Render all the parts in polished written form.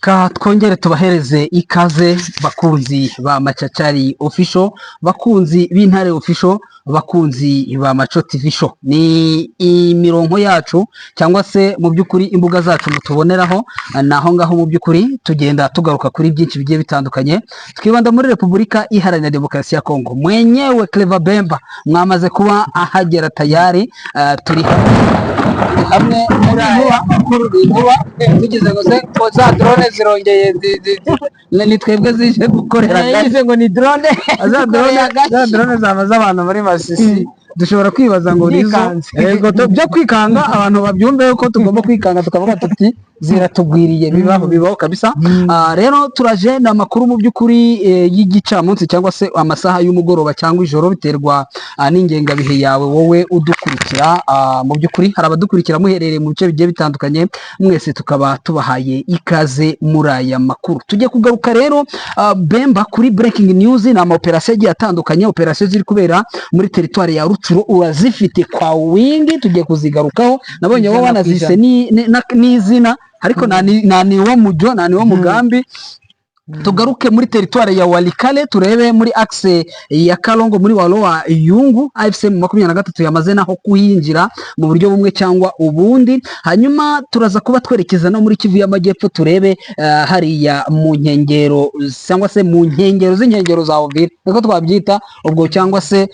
Reka twongere tubahereze ikaze bakunzi ba Machachari official, bakunzi b'Intare official, bakunzi ba Macho TV show. Ni imirongo yacu cyangwa se mu by'ukuri imbuga zacu mutuboneraho, naho ngaho mu by'ukuri tugenda tugaruka kuri byinshi bigiye bitandukanye. Twibanda muri Repubulika Iharanira Demokarasi ya Kongo. Mwenyewe Clever Bemba mwamaze kuba ahagera tayari, turi hamwe muri aya makuru tugeze ngo se za drone zirongeye ni twebwe zije gukorera gaze ngo ni drone za drone zamaze abantu muri Masisi. Dushobora kwibaza ngo yego byo kwikanga abantu babyumve ko tugomba kwikanga tukavuga tuti ziratugwiriye bibaho kabisa. Rero turaje na makuru mu by'ukuri y'igicamunsi cyangwa se amasaha y'umugoroba cyangwa ijoro, biterwa n'ingengabihe yawe wowe udukurikira. Mu by'ukuri hari abadukurikira muherereye mu bice bigiye bitandukanye, mwese tukaba tubahaye ikaze muri aya makuru. Tujye kugaruka rero Bemba kuri breaking news na operation agiye atandukanye, operation ziri kubera muri territoire ya Rutshuru urazifite kwa wingi, tujye kuzigarukaho. Nabonye wowe wanazise n'izina ariko nani wo mujo nani wo mugambi. Tugaruke muri territoire ya Walikale, turebe muri axe ya Kalongo muri walo wa Yungu. AFC 23 yamaze naho kuhinjira mu buryo bumwe cyangwa ubundi. Hanyuma turaza kuba twerekeza no muri Kivu y'Amajyepfo, turebe hariya mu nkengero cyangwa se mu nkengero za Uvira niko twabyita ubwo, cyangwa se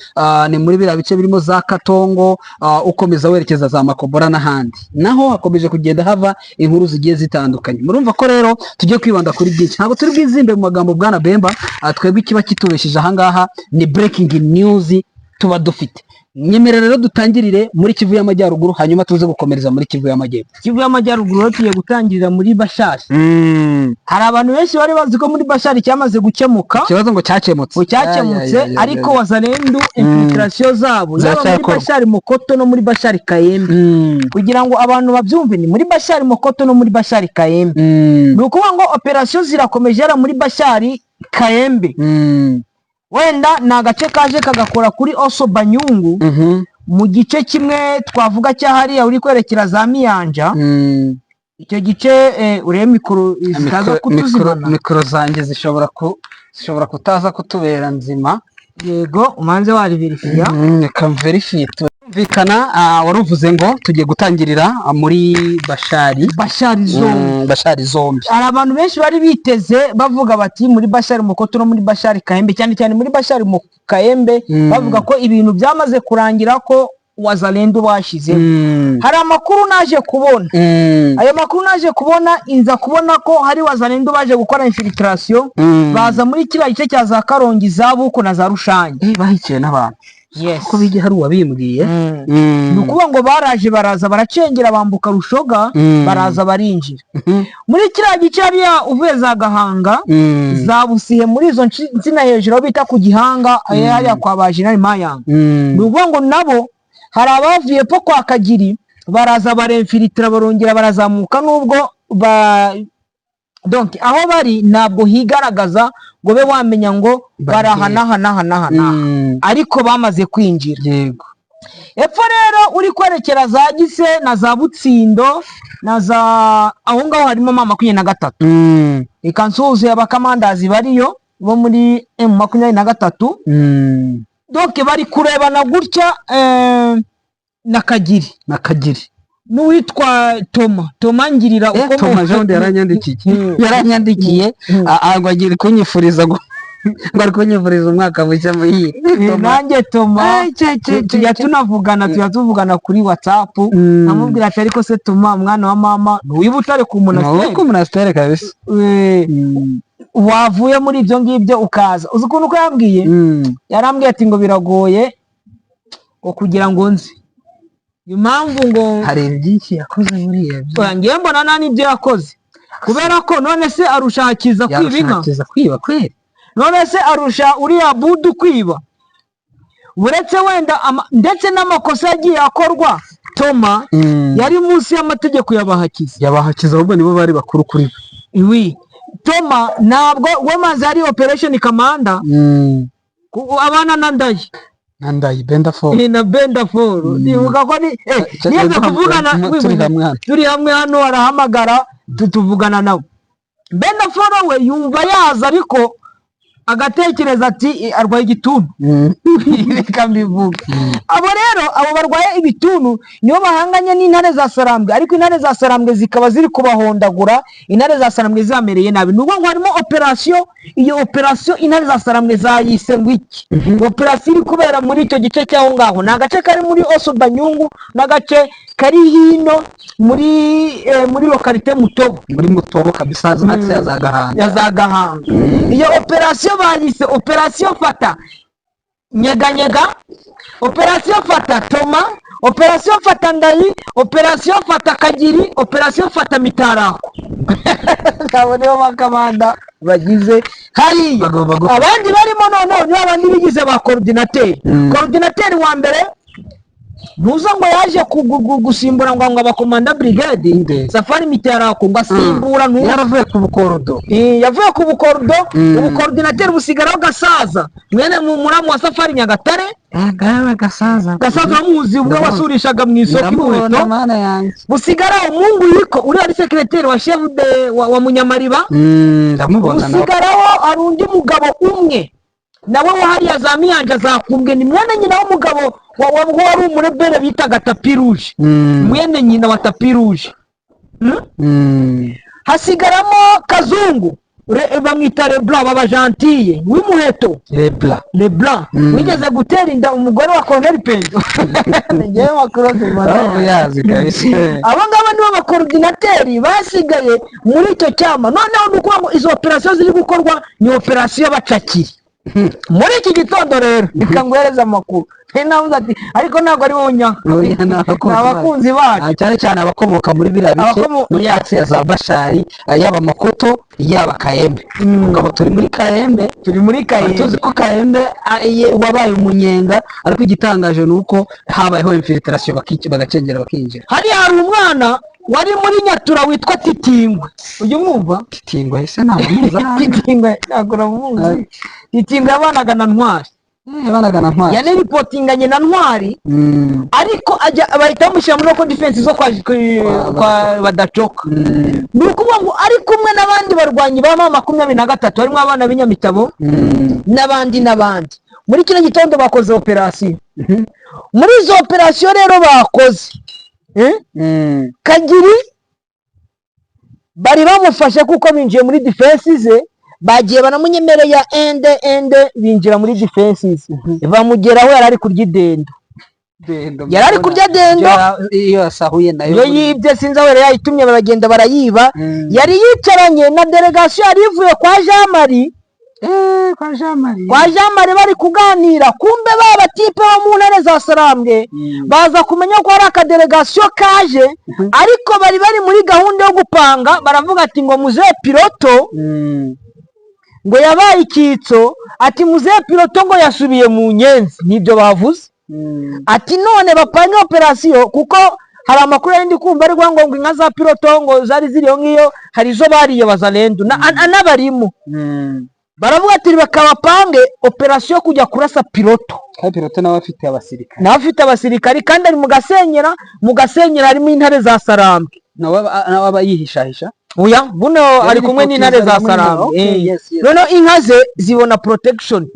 ni muri bira bice birimo za Katongo, ukomeza werekeza za Makobora n'ahandi, naho hakomeje kugenda hava inkuru zigiye zitandukanye. Murumva ko rero tugiye kwibanda kuri byinshi, ntabwo turi bwizimbe mu magambo bwana Bemba. Twebwe ikiba kitubesheje ahangaha ni breaking news tuba dufite. Nyemerera rero dutangirire muri Kivu y'Amajyaruguru, hanyuma tuze gukomereza muri Kivu y'Amajyepfo. Kivu y'Amajyaruguru tugiye gutangirira muri Bashari. Hari abantu benshi bari bazi ko muri Bashari cyamaze gukemuka, ikibazo ngo cyakemutse, ariko Wazalendo infiltration zabo yaba muri Bashari Mokoto no muri Bashari Kayembe. Kugira ngo abantu babyumve, ni muri Bashari Mokoto no muri Bashari Kayembe. Ni ukuvuga ngo operation zirakomeje ara muri Bashari Kayembe. Wenda ni agace kaje kagakora kuri Oso Banyungu. Mu gice kimwe twavuga cyahariya uri kwerekera za Miyanja. Icyo gice urebe mikoro zitaza kutuzimana, mikoro zanjye zishobora kutaza kutubera nzima. Yego umanze wari verifiya. Reka verify vikana. Waruvuze ngo tugiye gutangirira muri Bashari zombi. Hari abantu benshi bari biteze bavuga bati muri Bashari Mokoto no muri Bashari Kayembe, cyane muri Bashari Kayembe bavuga ko ibintu byamaze kurangira, ko Wazalendo bashize. Hari amakuru naje kubona, ayo makuru naje kubona inza kubona ko hari Wazalendo baje gukora infiltration, baza muri kiriya gice cya za Karongi za Buko na za Rushangi. Bahikiye n'abantu. Yes. Ko bige hari uwabimbwiye. Nukuvuga ngo baraza baracengera bambuka Rushoga, baraza barinjira. Muri kiriya gice hariya uvuye za Gahanga, za Busihe, muri izo nsina hejuru bita ku Gihanga hariya kwa Bajinari Mayanga. Nukuvuga ngo nabo hari abavuye po kwa Kagiri, baraza baremfilitra barongera barazamuka, nubwo donc aho bari ntabwo higaragaza ngo be wamenya ngo barahana, ariko bamaze kwinjira. Yego. Epfo rero uri kwerekera za Gise na za Butsindo na za aho ngaho harimo M23. Reka nsuhuze abakamandazi bariyo bo muri M23. Donc bari kurebana gutya na Kagiri n'uwitwa Toma Ngirira uko Toma Jean yaranyandikiye ngo agira kunyifuriza ngo ari kunyifuriza umwaka mushya muhire. Nanjye Toma tuvugana kuri WhatsApp, namubwira ati ariko se Toma mwana wa mama wibutare ku monasteri kabisa, wavuye muri ibyo ngibyo ukaza. Uzi ukuntu ko yarambwiye ati ngo biragoye ngo kugira ngo nzi impamvu, ngo hari byinshi yakoze muri ibyo. Ngiye mbona nani ibyo yakoze, kubera ko none se arushakiza kwiba kweri, none se arusha uriya Budu kwiba. Uretse wenda ndetse n'amakosa yagiye akorwa, Toma yari munsi y'amategeko yabahakiza ahubwo nibo bari bakuru kuri we. Toma ntabwo we maze ari operation commander, abana Nandayi Bendafor na Bendafor. Nibuka ko niyo kuvugana turi hamwe hano, arahamagara tutuvugana nawe. Benaforo we yumva yaza ariko agatekereza ati arwaye igituntu. Reka mbivuge. Abo rero abo barwaye ibituntu nibo bahanganye n'intare za Sarambwe, ariko intare za Sarambwe zikaba ziri kubahondagura, intare za Sarambwe zamereye nabi. Nubwo ngo harimo operation, iyo operation intare za Sarambwe zayise ngo iki? Operation iri kubera muri icyo gice cyaho ngaho, na gace kari muri Oso Banyungu, na gace kari hino muri lokalite Mutobo, muri Mutobo kabisa za Gahanga. Iyo operation bayise operation Fata Nyeganyega, operation Fata Toma, operation Fata Ndayi, operation Fata Kagiri, operation Fata Mitarako. Abo nibo bakamanda bagize hariya. Abandi barimo none ni abandi bigize ba coordinateur. Coordinateur wa mbere ntuza ngo yaje gusimbura ngo abakomanda brigade Safari Mitarako ngo asimbura yaravuye ku bukorodo. Yavuye ku bukorodo, ubukoordinateur busigaraho Gasaza mwene muramu wa Safari Nyagatare. Gasaza muzi ubwo wasurishaga mu isoko inkweto. Busigaraho Mungu yiko uri ari secrétaire wa chef de wa Munyamariba. Ndamubona nawe. Busigaraho ari undi mugabo umwe nawe wahariya za Miyanja zakumbwe, ni mwene nyina w'umugabo wari umurebere bitaga Tapi Rouge. Mwene nyina wa Tapi Rouge. Hasigaramo Kazungu bamwita Leblanc, baba Gentille w'imuheto. Leblanc wigeze gutera inda umugore wa Colonel Pendo. Ngewe makuroze yazi kabisa. Abo ngabo nibo abakoordinateri basigaye muri icyo cyama. Noneho nuko ngo izo operation ziri gukorwa ni operation Bacakiri. Muri iki gitondo rero bikanguhereza amakuru navuze ati ariko ntabwo ari wowe abakunzi bacu cyane cyane abakomoka muri biriya bice muri ya za Bashari, yaba Makoto yaba Kayembe. Ngabo turi muri Kayembe tuzi ko Kayembe wabaye umunyenga, ariko igitangaje nuko habayeho infiltration bagacengera bakinjira. Hari umwana wari muri Nyatura witwa Titingwe. Ujye mwumva Titingwe ese ntamuza? Titingwe nagura muzi. Titingwe abanaga na Ntwari. Yani reportinganye na Ntwari, ariko bahita bamushyira muri local defense zo kwa Badacoka. Ni ukuvuga ngo ari kumwe n'abandi barwanyi ba mama 23 harimo abana b'Inyamitabo n'abandi. Muri kino gitondo bakoze operation. Muri izo operation rero bakoze Kagiri bari bamufashe kuko binjiye muri defense ze, bagiye banamunyemereye ende binjira muri defenses. Bamugeraho yarari kurya idendo. Yarari kurya dendo iyo asahuye nayo. Yo yibye sinza were yayitumye baragenda barayiba. Yari yicaranye na delegation yari ivuye kwa Jean Marie. Kwa Jean Marie bari kuganira, kumbe baba tipe bo mu ntare za Sarambwe baza kumenya ko hari akadelegation kaje, ariko bari muri gahunda yo gupanga. Baravuga ati ngo muze piloto ngo yabaye ikitso, ati muze piloto ngo yasubiye mu Nyenzi. Nibyo bavuze. Ati none bapanga operation kuko hari amakuru yandi kumva ari ngo inka za piloto ngo zari ziriyo ngiyo hari zo bariyo Bazalendo n'abarimo. Baravuga ati bakabapange operation kujya kurasa piloto. Piloto nawe afite abasirikare. Kandi ari mu gasenyera harimo intare za Sarambwe. Nawe abayihishahisha. Oya buno ari kumwe n'intare za Sarambwe. Noneho inka ze zibona protection.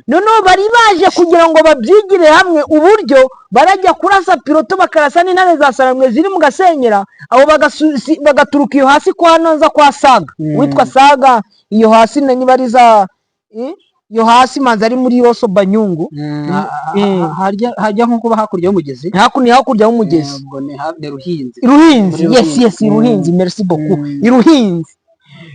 Noneho bari baje kugira ngo babyigire hamwe uburyo barajya kurasa piloto bakarasa n'intare za Sarambwe ziri mu gasenyera, abo bagaturuka iyo hasi kwa Nonza kwa Saga witwa Saga. Iyo hasi niba ari za iyo hasi manza ari muri Oso Banyungu. Hajya nko kuba hakurya y'umugezi. Hakurya y'umugezi. Ubwo ni hafi Ruhinzi. Yes Ruhinzi, merci beaucoup. Ruhinzi.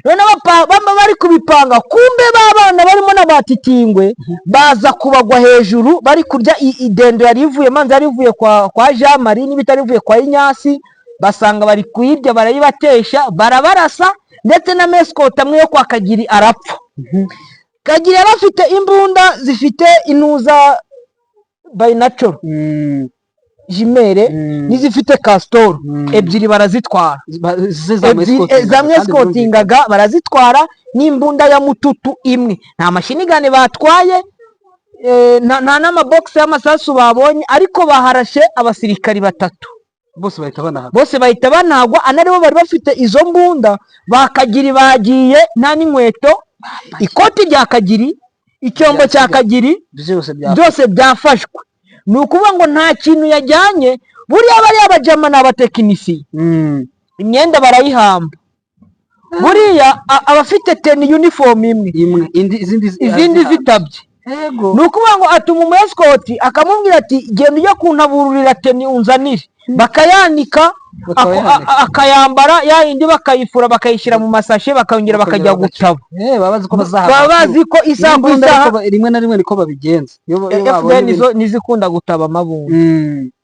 None bamba bari kubipanga, kumbe babana barimo n'abatitingwe baza kubagwa hejuru bari kurya idendo yari ivuye manza yari ivuye kwa Jean Marie n'ibitari ivuye kwa Inyasi. Basanga bari kuyirya barayibatesha barabarasa, ndetse na mescot amwe yo kwa Kagiri arapfa. Kagiri yarafite imbunda zifite inuza binaco jimere nizifite Castor ebyiri barazitwara. Za mescotingaga barazitwara n'imbunda ya mututu imwe. Nta mashini gane batwaye, nta n'amabox y'amasasu babonye, ariko baharashe abasirikari 3. bose bahita banagwa, anaribo bari bafite izo mbunda. Bakagiri bagiye nta n'inkweto, ikoti rya Kagiri, icyombo cya Kagiri byose byafashwe. Ni ukuvuga ngo nta kintu yajyanye. Buriya bariya bajama ni abatekinisiye, imyenda barayihamba. Buriya abafite teni uniform imwe izindi zitabye. Ni ukuvuga ngo atuma umu escort akamubwira ati genda ujye kuntabururira teni unzanire, bakayanika akayambara, ya yindi bakayifura bakayishyira mu masashe, bakongera bakajya gutaba. Baba bazi ko isaha ku isaha rimwe na rimwe niko babigenza. FDL nizikunda gutaba amabunda,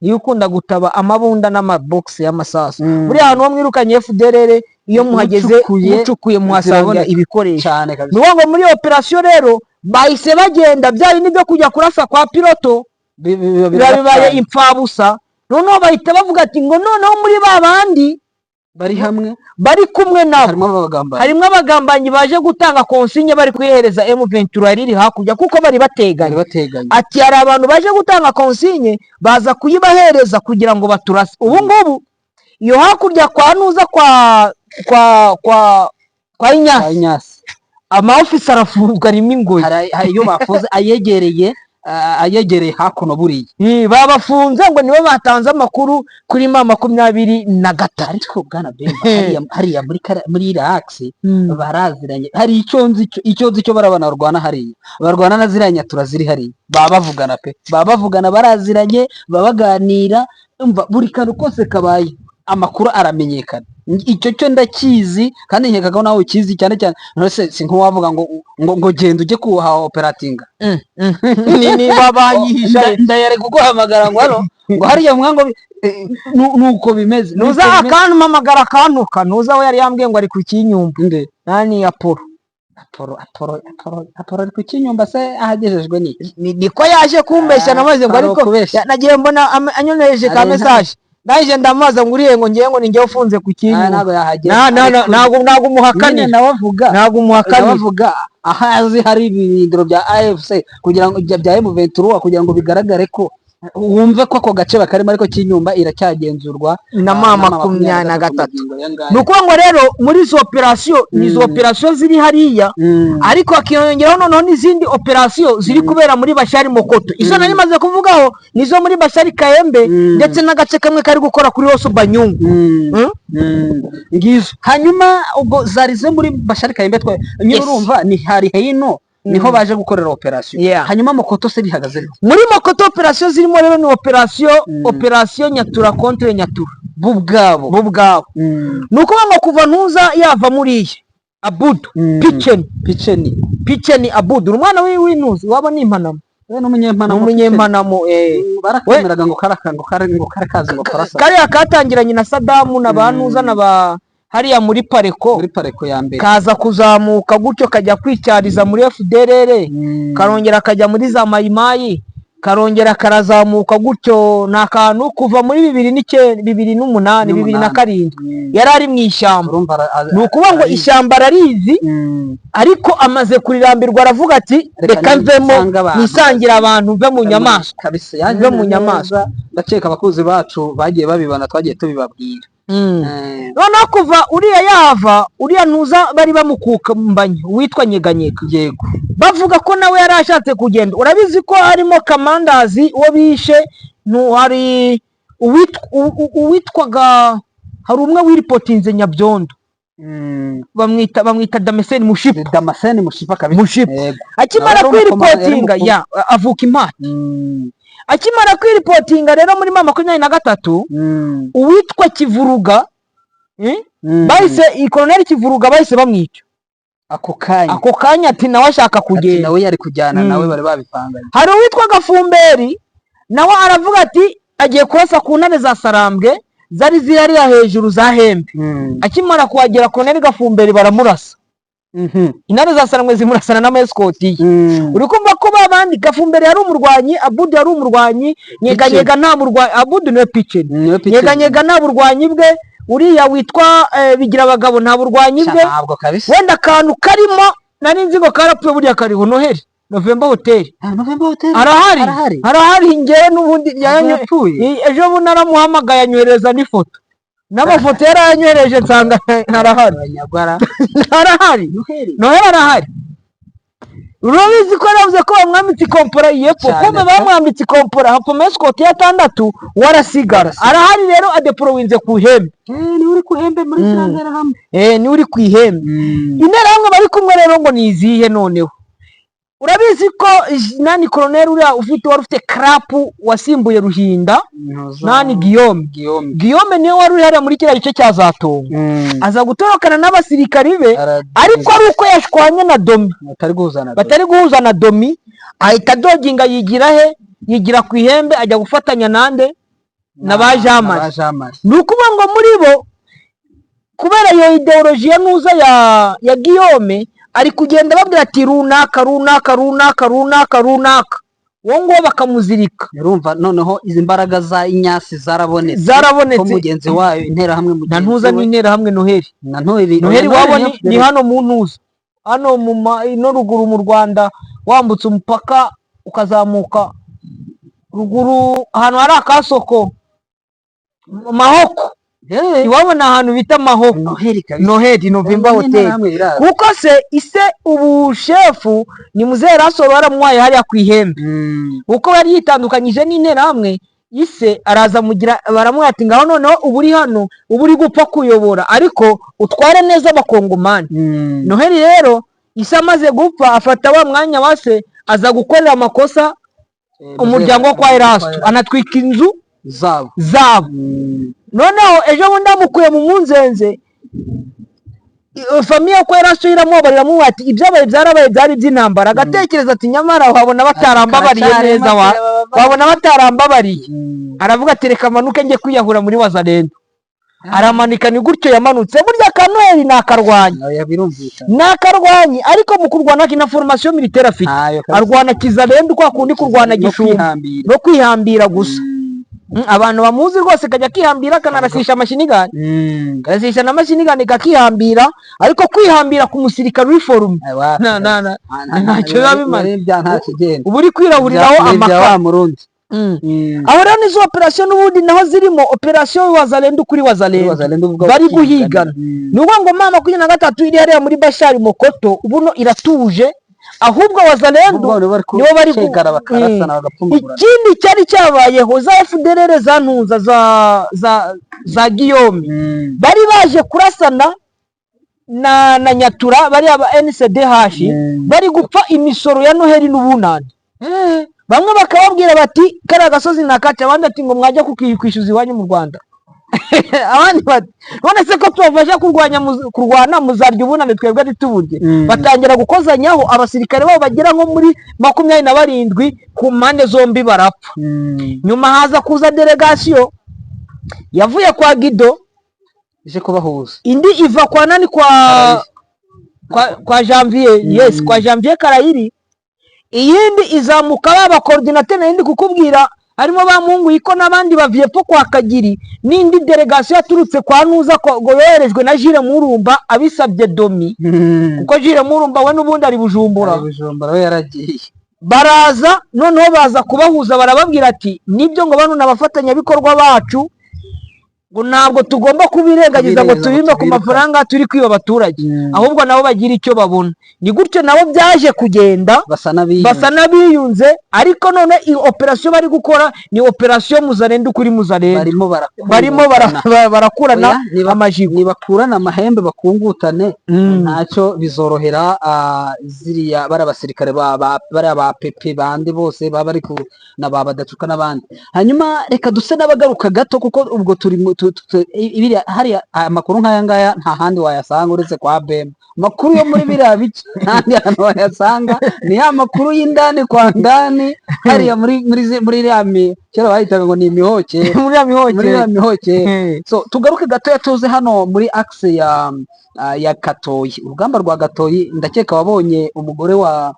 niyo ukunda gutaba amabunda n'amabox y'amasasu. Buriya ahantu ho mwirukanye FDL, iyo muhageze mucukuye muhasanga ibikoresho. Nuwo ngo muri operation rero bahise bagenda, byari nibyo kujya kurasa kwa piloto bibaye impfabusa. Noneho bahita bavuga ati ngo noneho muri babandi bari hamwe bari kumwe nabo harimo abagambanyi baje gutanga konsigne, bari kuyihereza M23 riri hakurya kuko bari bateganye. Ati hari abantu baje gutanga konsigne baza kuyibahereza kugira ngo baturase. Ubu ngubu iyo hakurya kwa nuza kwa Inyasi ama office arafunzwe arimo ingoyi. Iyo bafuze ayegereye hakuno buriya babafunze ngo nibo batanze amakuru kuri mama 23. Ariko bwana Bemba hariya muri Iraq baraziranye. Hari icyo nzi cyo barabana barwana hariya, barwana na ziranya turaziri hariya, babavugana pe, babavugana baraziranye, babaganira. Umva buri kantu kose kabaye amakuru aramenyekana. Icyo cyo ndakizi kandi nkekaga nawe ukizi cyane cyane. Nose si nko wavuga ngo genda ujye kuha operatinga ni babanyihisha ndayare kuguhamagara ngo hano ngo hariya mwango nuko bimeze. Nuza akantu mamagara kantuka, nuza we yari yambwiye ngo ari ku Kinyumba. Nani Apollo ari ku Kinyumba se ahagejejwe niko yaje kumbeshya, namaze ngo ariko nagiye mbona anyoneje ka message. Naje ndamaza nguriye ngo ngiye ngo ninjye ufunze ku Kinyumba. Ntago yahageze. Ntago umuhakani. Ntago bavuga ahazi hari ibirindiro bya AFC kugira ngo bya M23 kugira ngo bigaragare ko wumve ko ako gace bakarimo, ariko Kinyumba iracyagenzurwa na mama 23. Nuko ngo rero muri izo operation nizo operation ziri hariya, ariko akiyongeraho noneho n'izindi operation ziri kubera muri Bashari Mokoto. Izo nari maze kuvugaho nizo muri Bashari Kayembe ndetse n'agace kamwe kari gukora kuri Rosso Banyungu. Ngizo hanyuma ubwo zarize muri Bashari Kayembe urumva ni hari hino niho baje gukorera operation. Hanyuma Mokoto se rihagaze muri Mokoto operation zirimo rero ni operation Nyatura contre Nyatura bubwabo. Nuko ngo kuva ntuza yava muri iyi Abudu Picheni Abudu umwana w'intuzi waba ni impanamo n'umunyempanamo barakameraga ngo karakazi ngo karasa kariya katangiranye na Sadamu na bantuza na ba hariya muri pareko ya mbere, kaza kuzamuka gutyo kajya kwicyariza muri FDLR, karongera kajya muri za Mayimayi, karongera karazamuka gutyo. Ni akantu kuva muri 2008 2007 yari ari mu ishyamba. Ni ukuvuga ngo ishyamba ararizi, ariko amaze kurirambirwa aravuga ati reka mvemo nisangira abantu, mve mu nyamaswa. Ndakeka abakuzi bacu bagiye babibana, twagiye tubibabwira. Noneho kuva uriya yava, uriya ntuza bari bamukumbanye witwa Nyeganyega, yego, bavuga ko nawe yari ashatse kugenda. Urabizi ko harimo kamandazi uwo bishe, hari uwitwaga, hari umwe wiripotinze Nyabyondo, bamwita Damascene Mushipa kabisa. Akimara kwiripotinga avuka Impata. Akimara kwiripotinga rero muri mama 23, uwitwa Kivuruga bahise ikoloneli Kivuruga bahise bamwica ako kanya ati nawe ashaka kugenda, nawe yari kujyana nawe bari babipanganye. Hari uwitwa Gafumberi nawe aravuga ati agiye kurasa ku ntare za Sarambwe zari zihariya hejuru za Hembe. Akimara kuhagera koloneli Gafumberi baramurasa. Intare za Sarambwe zimurasana na escoti. Uri kumva ko babandi Gafumberi yari umurwanyi, Abudu yari umurwanyi, Nyeganyega nta murwanyi, Abudu niwe Picheni, Nyeganyega nta burwanyi bwe, uriya witwa Bigira Abagabo nta burwanyi bwe. Wenda akantu karimo nari nzi ngo karapfuye buriya kariho Noheli. November Hotel November Hotel arahari ngewe n'ubundi ejo bundi naramuhamagaye anyohereza n'ifoto n'amafoto yaranyohereje nsanga arahari Noheli arahari. Urabizi ko navuze ko bamwambitse ikompora yepfo kumbe bamwambitse ikompora hapo mescot ya 6 warasigara arahari rero adeprowinze ku ihembe ni uri ku ihembe muri Santera hamwe ni uri ku ihembe intera hamwe bari kumwe rero ngo nizihe noneho urabizi ko nani colonel uriya wari ufite krapu wasimbuye Ruhinda nani Guillaume niwe wari uri hariya muri kiriya gice cya Zatongo aza gutorokana n'abasirikari be ariko ari uko yashwanye na Domi batari guhuza na Domi ahita doginga yigira ku ihembe ajya gufatanya nande na ba Jamari nukuba ngo muri bo kubera iyo ideology nuza ya Guillaume ari kugenda babwira ati runaka wo ngo bakamuzirika urumva noneho izi mbaraga za Inyasi zarabonetse ko mugenzi wayo intera hamwe mugenzi na ntuza n'intera hamwe Noheli wabo ni hano mu ntuza hano no ruguru mu Rwanda wambutse umupaka ukazamuka ruguru ahantu hari akasoko Mahoko iwabona ahantu bita Mahoko Noheli November Hotel kuko se ise ubu shefu ni Muzee Rasoro waramwaye hariya ku ihembe uko yari yitandukanyije n'intera hamwe ise araza mugira baramwira ati ngaho noneho uburi hano uburi gupfa kuyobora ariko utware neza abakongomani Noheli rero ise amaze gupfa afata wa mwanya wase aza gukorera amakosa umuryango wo kwa Erasto anatwika inzu zabo noneho ejo bundi amukuye mu munzenze famiye ko Erasto iramubarira mu ati ibyabaye byarabaye byari by'intambara agatekereza ati nyamara wabona batarambabariye neza wabona batarambabariye aravuga ati reka manuke nge kwiyahura muri Wazalendo aramanika ni gutyo yamanutse burya Noheli nakarwanyi ariko mu kurwana kina formation militaire afite arwana kizalendo kwa kundi kurwana gishumba no kwihambira gusa abantu bamuzi rwose kajya kihambira kanarasisha amashinigani karasisha n'amashinigani kakihambira ariko kwihambira ku musirikare uniform ntacyo biba bimaze ubu uri kwirahuriraho amakara aho rero nizo operation n'ubundi naho zirimo operation Wazalendo kuri Wazalendo bari guhigana nuko ngo mama 23 iri hariya muri Bashari Mokoto ubuno iratuje ahubwo Wazalendo nibo bari kwegara bakarasana bagapfumura ikindi cyari cyabayeho za FDLR za ntuza za Guillaume bari baje kurasana na Nyatura bari aba NCDH bari gupfa imisoro ya Noheli n'ubunani bamwe bakababwira bati kara gasozi nakaca abandi ati ngo mwajya kukwishyuza iwanyu mu Rwanda abandi bati none se ko tubafasha kurwana muzarya ubunane twebwe ntituburye batangira gukozanyaho abasirikare babo bagera nko muri 27 ku mpande zombi barapfa nyuma haza kuza delegation yavuye kwa Gido ije kubahuza indi iva kwa nani kwa Janvier kwa Janvier Karayiri iyindi izamuka baba coordinateur n'indi kukubwira harimo ba Mungu yiko nabandi baviye po kwa Kagiri n'indi delegation yaturutse kwa Nuza ngo yoherejwe na Jire Murumba abisabye Domi kuko Jire Murumba we n'ubundi ari Bujumbura we yaragiye baraza noneho baza kubahuza barababwira ati nibyo ngo bano nabafatanya bikorwa bacu ngo ntabwo tugomba kubirengagiza ngo tubime ku mafaranga turi kwiba abaturage ahubwo nabo bagira icyo babona ni gutyo nabo byaje kugenda basa nabiyunze ariko none iyi operation bari gukora ni operation Muzalendo kuri Muzalendo barimo barakurana amajigo nibakurana amahembe bakungutane ntacyo bizorohera ziriya bara abasirikare bari aba PP bandi bose baba ari na baba Dacuka n'abandi hanyuma reka duse n'abagaruka gato kuko ubwo turi ibiriya hari amakuru nk'aya ngaya nta handi wayasanga uretse kwa Bemba makuru yo muri biriya bice ntandi hantu wayasanga ni ya makuru y'indani kwa ndani hariya muri rami cyera bahitaga ngo ni imihoke muri ya mihoke so tugaruke gato yatuze hano muri axe ya Gatoyi urugamba rwa Gatoyi ndakeka wabonye umugore wa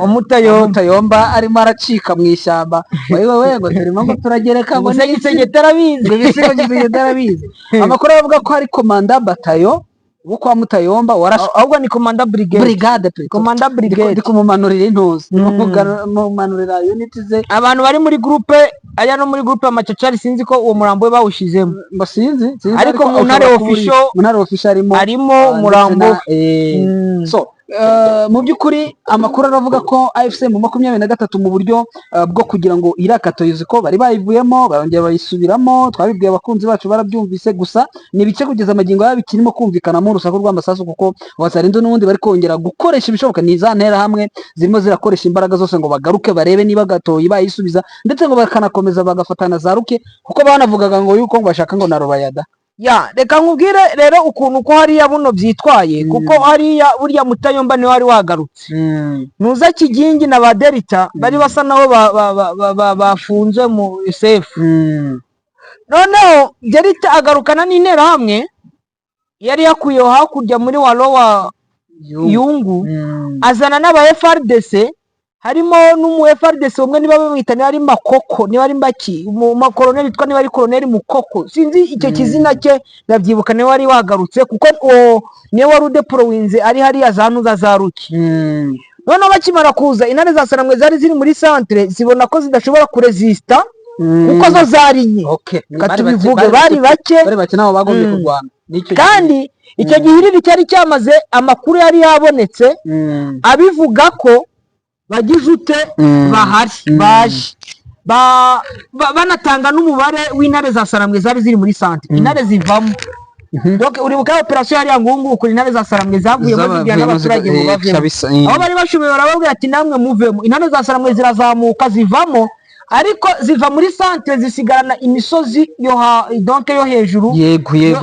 Mutayomba arimo aracika mu ishyamba wewe ngo turimo ngo turagereka ngo Gisegete arabizi amakuru avuga ko hari komanda batayo wo kwa Mutayomba warashwe, ahubwo ni komanda brigade komanda brigade ndi kumumanurira intuzi mumanurira unit ze, abantu bari muri groupe aya no muri groupe amacacari sinzi ko uwo murambo we bawushizemo, ngo sinzi ariko mu ntare official arimo umurambo. So mu by'ukuri amakuru aravuga ko AFC mu 23 mu buryo bwo kugira ngo irakato yuzi ko bari bayivuyemo barongera bayisubiramo, twabibwiye abakunzi bacu barabyumvise, gusa ni bice kugeza amagingo yabikirimo kumvikana mu rusaku rw'amasasu, kuko Wazalendo n'ubundi bari kongera gukoresha ibishoboka, ni za ntera hamwe zirimo zirakoresha imbaraga zose ngo bagaruke barebe niba gatoyi bayisubiza, ndetse ngo bakanakomeza bagafatana za ruke, kuko banavugaga ngo yuko bashaka ngo na Rubayada. Reka nkubwire rero ukuntu ko hariya buno byitwaye, kuko hariya burya Mutayomba ni wari wagarutse, nuza Kigingi na ba Delta bari basa naho bafunze mu safe, noneho Delta agarukana n'intera hamwe yari yakuyeho hakurya muri Warowa Yungu, azana n'aba FRDC, harimo n'umu FRDC umwe niba bamwita ni ari Makoko, ni ari Mbaki, mu makoloneli yitwa ni ari koloneli Mukoko, sinzi icyo kizina cye ndabyibuka, ni wari wagarutse kuko ni wari udeployinze ari hari azanuza za Ruki. None bakimara kuza intare za Saramwe zari ziri muri centre zibona ko zidashobora kuresista kuko zo zari nke, katubivuge bari bake nabo bagombye kurwana, kandi icyo gihiriri cyari cyamaze amakuru yari yabonetse abivuga ko bagize ute bahari baje banatanga n'umubare w'intare za Saramwe zari ziri muri centre, intare zivamo. Donc uribuka operation yari yangungu kuri intare za Saramwe zavuyemo zijyana n'abaturage ngo bavemo, aho bari bashoboye barababwira ati namwe muvemo. Intare za Saramwe zirazamuka zivamo, ariko ziva muri centre zisigarana imisozi donc yo hejuru, yego iri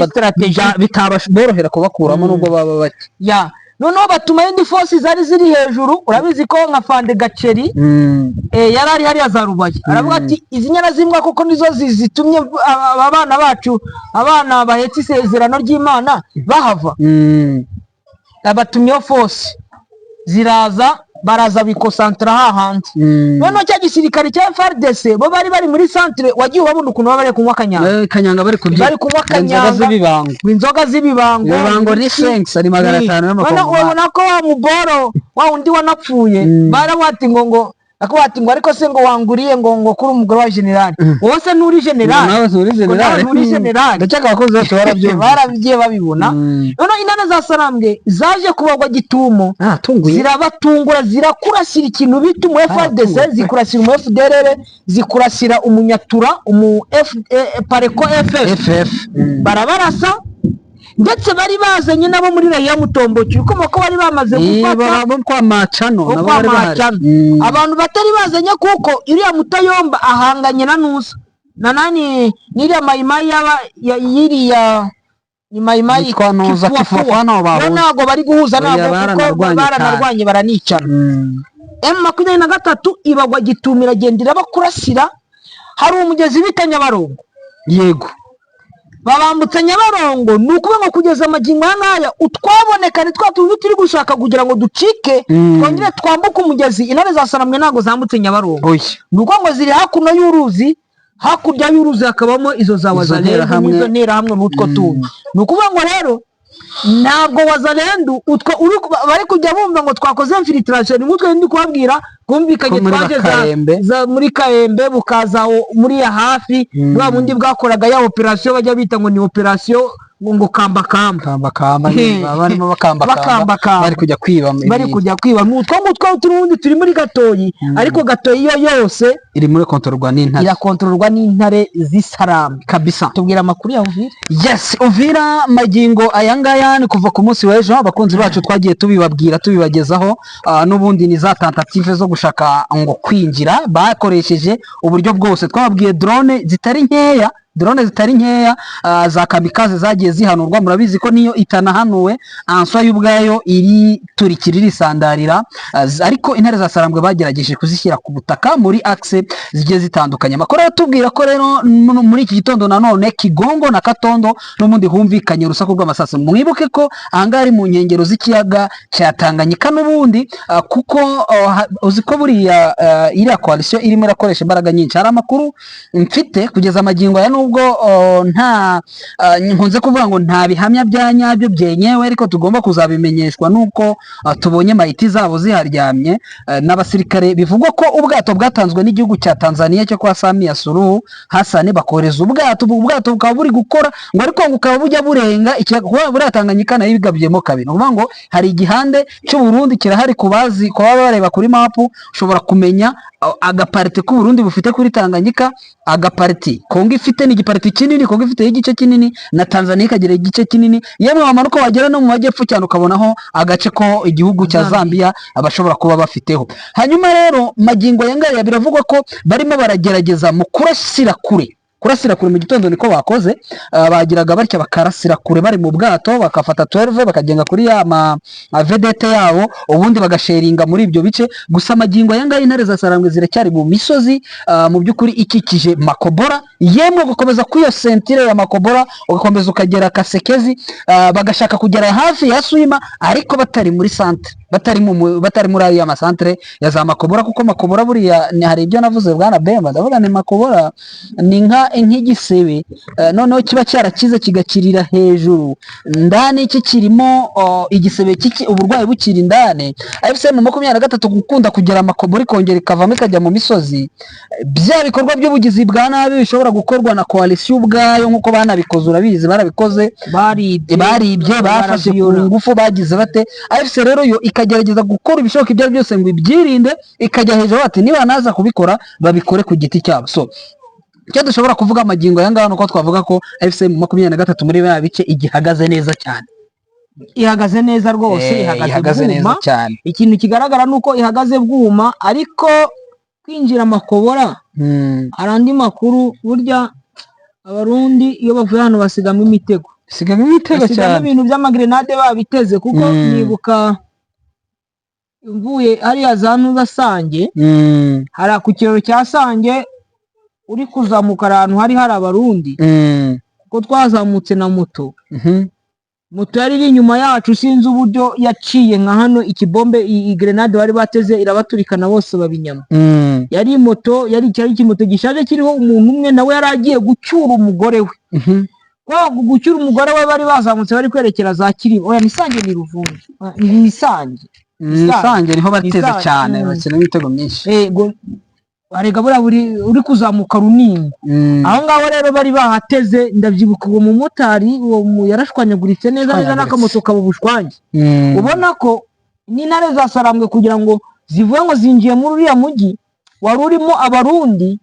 strategique bitaborohera kubakuramo nubwo baba bake. Noneho batuma indi force zari ziri hejuru, urabizi ko nka Fande Gaceri yari ari hariya za Rubaye, aravuga ati izi nyana zimwa kuko nizo zitumye abana bacu, abana bahetse isezerano ry'Imana bahava, abatumye force ziraza baraza bikosantra hahandi. Noneho cya gisirikare cya FARDC bo bari muri centre, wagiye ubona ukuntu bari kunywa kanyanga bari kunywa kanyanga, inzoga z'ibibango ni 5 ari 500 n'amakongo. Ubona ko wa muboro wa undi wanapfuye barawati ngo akwati ngo ariko se ngo wanguriye ngo kuri umugore wa general, wowe se nturi general, nturi general, ndacaka abakozi bacu barabyiye babibona. None intare za Saramwe zaje kubagwa gitumo, zirabatungura, zirakurasira ikintu bita umu FDC, zikurasira umu FDLR, zikurasira umunyatura, umu Pareko FF, barabarasa, ndetse bari bazanye nabo muri Raia Mutomboki, uko mako bari bamaze gufata kwa Macano nabo bari abantu batari bazanye, kuko iriya Mutayomba ahanganye na Nusa na nani n'iriya Mayimayi yiriya ni Mayimayi kwa Nusa Kifufana nabo bari guhuza nabo kuko baranarwanye baranicana. M23 ibagwa gitumira gendira bakurasira, hari umugezi bita Nyabarongo, yego babambutse Nyabarongo, nukuba ngo kugeza amagingo nkaya utwaboneka ni twatundi turi gushaka kugira ngo ducike twongere twambuka umugezi. Intare za Saramwe ntago zambutse Nyabarongo, nuko ngo ziri hakuno y'uruzi, hakurya y'uruzi hakabamo izo za Wazalendo n'izo ntera hamwe n'utwo tuntu. Nukuba ngo rero ntabwo Wazalendo utwo bari kujya bumva ngo twakoze infiltration, n'utwo ndi kubabwira kumvikanye twaje za muri Kaembe bukaza muri ya hafi bwa bundi bwakoraga ya operation bajya bita ngo ni operation ngo kamba barimo bakamba bari kujya kwiba n'utwo ngutwo turundi turi muri Gatoyi, ariko Gatoyi yo yose iri muri kontrolwa n'intare, irakontrolwa n'intare z'Isaramwe kabisa. Tubwira amakuru ya Uvira. Yes, Uvira magingo ayangaya ni kuva ku munsi w'ejo abakunzi bacu twagiye tubibabwira tubibagezaho, n'ubundi ni za tentative zo gushaka ngo kwinjira, bakoresheje uburyo bwose. Twababwiye drone zitari nkeya za kamikaze zagiye zihanurwa, murabizi ko niyo itanahanuwe answa y'ubwayo iri turikira irisandarira, ariko intare za Saramwe bagerageje kuzishyira ku butaka muri axe zigiye zitandukanye. Makuru atubwira ko rero muri iki gitondo nanone Kigongo na Katondo n'ubundi humvikanye urusaku rw'amasasu. Mwibuke ko ahangari mu nkengero z'ikiyaga cya Tanganyika n'ubundi, kuko uzi ko buriya iriya coalition irimo irakoresha imbaraga nyinshi. Hari amakuru mfite kugeza amagingo ya nubwo nta nkunze kuvuga ngo nta bihamya bya nyabyo byenyewe, ariko tugomba kuzabimenyeshwa nuko tubonye mayiti zabo ziharyamye n'abasirikare. Bivugwa ko ubwato bwatanzwe n'igihugu cya Tanzania cyo kwa Samia Suluhu Hassan, bakoreza ubwato bukaba buri gukora ngo, ariko ngo ukaba bujya burenga buriya Tanganyika nayo ibigabyemo kabiri. Ni ukuvuga ngo hari igihande cy'u Burundi kirahari, ku baba bareba kuri mapu ushobora kumenya agapariti k'u Burundi bufite kuri Tanganyika, agapariti Kongo ifite ni igipariti kinini, Kongo ifite igice kinini na Tanzania ikagira igice kinini, yemwe wamanuka wagera no mu majyepfo cyane ukabonaho agace ko igihugu cya Zambia abashobora kuba bafiteho. Hanyuma rero magingo yangaya biravugwa ko barimo baragerageza mu kurasira kure mu gitondo niko bakoze, bagiraga batya bakarasira kure bari mu bwato, bakafata 12 bakagenga kuri ya vedete yabo, ubundi bagasheringa muri ibyo bice. Gusa magingo yanga intare za Sarambwe ziracyari mu misozi mu byukuri ikikije Makobora, yemwe gukomeza kwiyo sentire ya Makobora ugakomeza ukagera Kasekezi, bagashaka kugera hafi ya Swima ariko batari muri centre, batari muri ayo masantre ya za Makobora, kuko Makobora buriya ni hari ibyo navuze bwana Bemba, ndavuga ni Makobora ni nk'igisebe noneho kiba cyarakize kigakirira hejuru, ndani iki kirimo igisebe uburwayi bukiri indani. FCM 23 gukunda kugera Makobora ikongera ikavamo ikajya mu misozi, bya bikorwa by'ubugizi bwa nabi bishobora gukorwa na coalition ubwayo nkuko banabikoze, urabizi barabikoze, baribye bafashe ku ngufu bagize bate. AFC rero yo ikagerageza gukora ibishoboka ibyo byose ngo ibyirinde, ikajya hejuru ati niba naza kubikora babikore ku giti cyabo. So icyo dushobora kuvuga amagingo yangana nuko twavuga ko FCM 23 muri ya bice igihagaze neza cyane, ihagaze neza rwose, ihagaze neza cyane. Ikintu kigaragara nuko ihagaze bwuma, ariko kwinjira Makobora hari andi makuru. Burya abarundi iyo bavuye hano basigamo imitego cyane, ibintu by'amagrenade babiteze, kuko nibuka mvuye hariya za Ntuza Sange, hari ku kiraro cya Sange uri kuzamuka ahantu hari abarundi, kuko twazamutse na moto, moto yari iri inyuma yacu, sinzi uburyo yaciye nka hano ikibombe, grenade bari bateze irabaturikana bose babinyama. Yari moto, yari ikimoto gishaje kiriho umuntu umwe, nawe yari agiye gucyura umugore we, gucyura umugore we bari bazamutse bari kwerekera za Kirima. Oya, ni Sange ni Ruvungi, ni Sange niho bateze cyane, bakina imitego myinshi. Arega uri kuzamuka runini, aho ngaho rero bari bahateze. Ndabyibuka uwo mumotari yarashwanyaguritse neza n'akamoto kaba bushwange. Ubona ko n'intare za Sarambwe kugira ngo zivuye ngo zinjiye muri uriya mujyi wari urimo abarundi,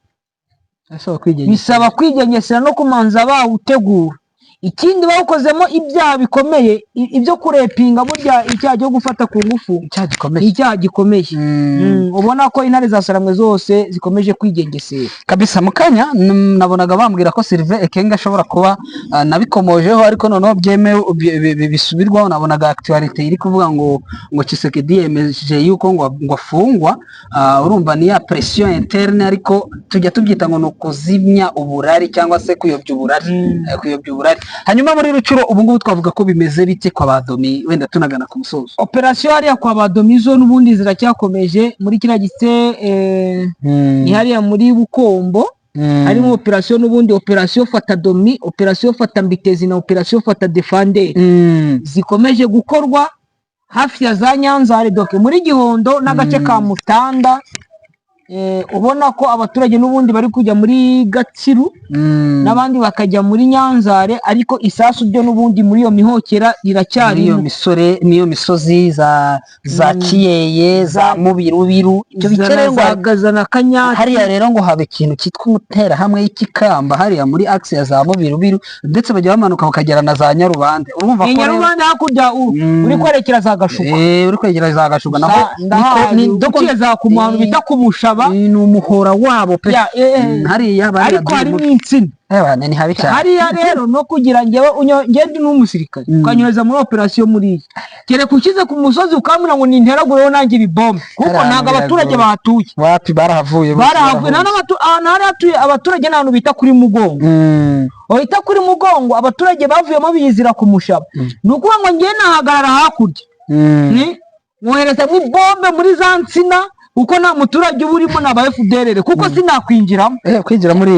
bisaba kwigengesera no kumanza bawutegura. Ikindi bawukozemo ibyaha bikomeye, ibyo kurepinga, burya icyaha cyo gufata ku ngufu icyaha gikomeye. Ubona ko intare za Sarambwe zose zikomeje kwigengesera kabisa. Mukanya nabonaga bambwira ko Sylvain Ekenge ashobora kuba nabikomojeho, ariko noneho byemewe bisubirwaho. Nabonaga actualité iri kuvuga ngo Tshisekedi yemeje yuko ngo afungwa. Urumva ni ya pression interne, ariko tujya tubyita ngo no kuzimya uburari cyangwa se kuyobya uburari. Hanyuma muri Rucuro ubu ngubu twavuga ko bimeze bite kwa Badomi, wenda tunagana ku musozo? Operation hariya kwa Badomi zo n'ubundi ziracyakomeje muri kiriya gice, ni hariya muri Bukombo, harimo operation n'ubundi, operation Fata Domi, operation Fata Mbitezi na operation Fata Defender zikomeje gukorwa hafi ya za Nyanzare, doke muri Gihondo n'agace ka Mutanda. Ubona ko abaturage n'ubundi bari kujya muri Gatsiru n'abandi bakajya muri Nyanzare, ariko isasu byo n'ubundi muri iyo mihokera riracyari, niyo misozi za Kiyeye, za Mubirubiru, ibyo bicerengwagaza na Kanyati. Hariya rero ngo habe ikintu cyitwa umutera hamwe y'ikikamba hariya muri axe ya za Mubirubiru, ndetse bajya bamanuka bakagera na za Nyarubande. Urumva ko Nyarubande hakurya uri kwerekera za Gashuga, uri kwerekera za Gashuga naho niko za kumanu bita kumushaba, ni umuhora wabo pe hariya bari, ariko hari n'insina ni habi cyane hariya rero. No kugira ngende n'umusirikare ukanyureza muri operation muri kere kukize ku musozi ukamura ngo ninteragure nanjye ibibombe, kuko ntago abaturage bahatuye. Wapi barahavuye n'abatuye abaturage n'abantu bita kuri Mugongo, bahita kuri Mugongo. Abaturage bavuyemo biyizira ku Mushaba, ni ukuvuga ngo ngiye nahagarara hakurya, mwohereza mu bombe muri za nsina, kuko nta muturage uba urimo n'aba FDLR kuko sinakwinjiramo kwinjira muri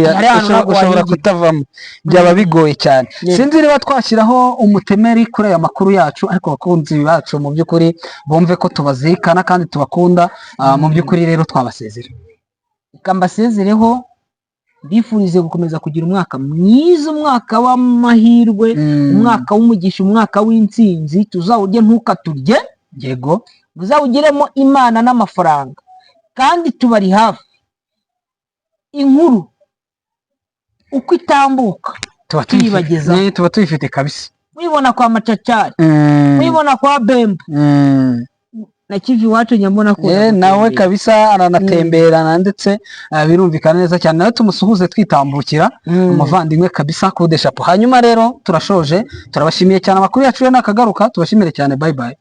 ushobora kutavamo byaba bigoye cyane. Sinzi niba twashyiraho umutemeri kuri aya makuru yacu, ariko abakunzi bacu mu by'ukuri bumve ko tubazirikana kandi tubakunda. Mu by'ukuri rero twabasezera, reka mbasezereho, bifurize gukomeza kugira umwaka mwiza, umwaka w'amahirwe, umwaka w'umugisha, umwaka w'intsinzi. Tuzawurye ntukaturye, yego, muzawugiremo Imana n'amafaranga, kandi tubari hafi. Inkuru uko itambuka tuyibagezaho, tuba tuyifite kabisa. mwibona kwa Machachari, mwibona kwa Bemba na Kivu Iwacu nyambona ko nawe kabisa aranatemberana, ndetse birumvikana neza cyane. Nawe tumusuhuze twitambukira, umuvandimwe kabisa kude chapeau. Hanyuma rero turashoje, turabashimiye cyane. Amakuru yacu nakagaruka, tubashimire cyane. Bye bye.